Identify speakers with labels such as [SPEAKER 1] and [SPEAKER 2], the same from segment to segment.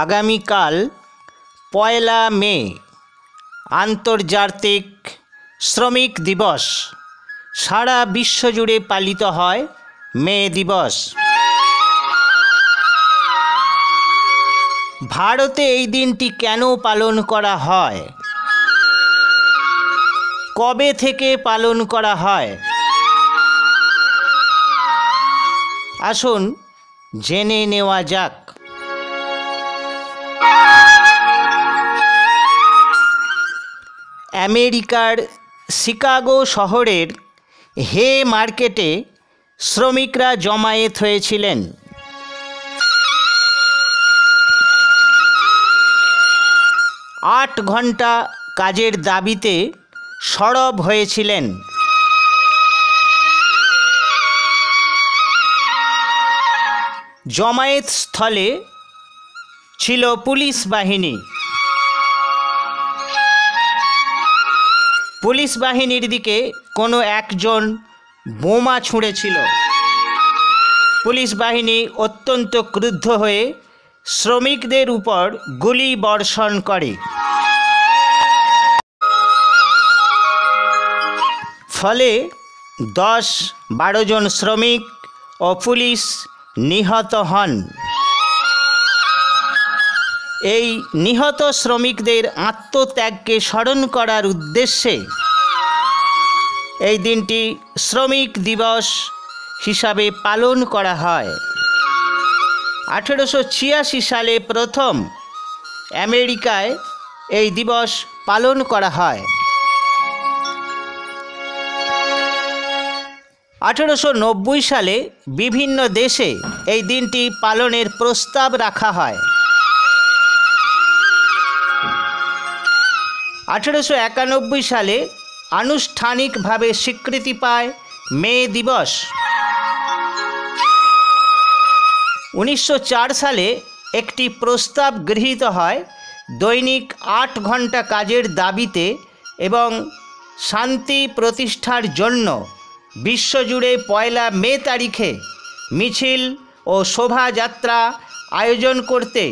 [SPEAKER 1] আগামীকাল ১লা মে আন্তর্জাতিক শ্রমিক দিবস। সারা বিশ্বজুড়ে পালিত হয় মে দিবস। ভারতে এই দিনটি কেন পালন করা হয়, কবে থেকে পালন করা হয়, আসুন জেনে নেওয়া যাক। আমেরিকার শিকাগো শহরের হে মার্কেটে শ্রমিকরা জমায়েত হয়েছিলেন। আট ঘন্টা কাজের দাবিতে সরব হয়েছিলেন। জমায়েত স্থলে ছিল পুলিশ বাহিনী। পুলিশ বাহিনীর দিকে কোনো একজন বোমা ছুঁড়েছিল। পুলিশ বাহিনী অত্যন্ত ক্রুদ্ধ হয়ে শ্রমিকদের উপর গুলি বর্ষণ করে। ফলে ১০-১২ জন শ্রমিক ও পুলিশ নিহত হন। এই নিহত শ্রমিকদের আত্মত্যাগকে স্মরণ করার উদ্দেশ্যে এই দিনটি শ্রমিক দিবস হিসাবে পালন করা হয়। ১৮৮৬ সালে প্রথম আমেরিকায় এই দিবস পালন করা হয়। ১৮৯০ সালে বিভিন্ন দেশে এই দিনটি পালনের প্রস্তাব রাখা হয়। ১৮৯১ সালে আনুষ্ঠানিকভাবে স্বীকৃতি পায় মে দিবস। ১৯০৪ সালে একটি প্রস্তাব গৃহীত হয় দৈনিক ৮ ঘন্টা কাজের দাবিতে এবং শান্তি প্রতিষ্ঠার জন্য বিশ্বজুড়ে ১লা মে তারিখে মিছিল ও শোভাযাত্রা আয়োজন করতে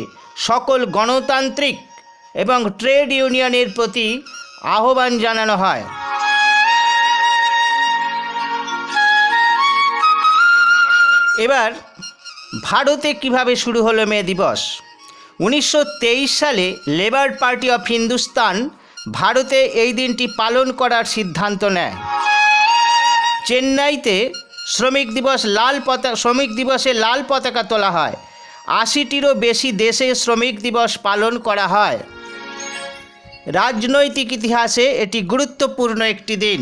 [SPEAKER 1] সকল গণতান্ত্রিক এবং ট্রেড ইউনিয়নের প্রতি আহ্বান জানানো হয়। এবার ভারতে কিভাবে শুরু হলো মে দিবস? ১৯২৩ সালে লেবার পার্টি অফ হিন্দুস্তান ভারতে এই দিনটি পালন করার সিদ্ধান্ত নেয়। চেন্নাইতে শ্রমিক দিবসে লাল পতাকা তোলা হয়। ৮০টিরও বেশি দেশে শ্রমিক দিবস পালন করা হয়। রাজনৈতিক ইতিহাসে এটি গুরুত্বপূর্ণ একটি দিন।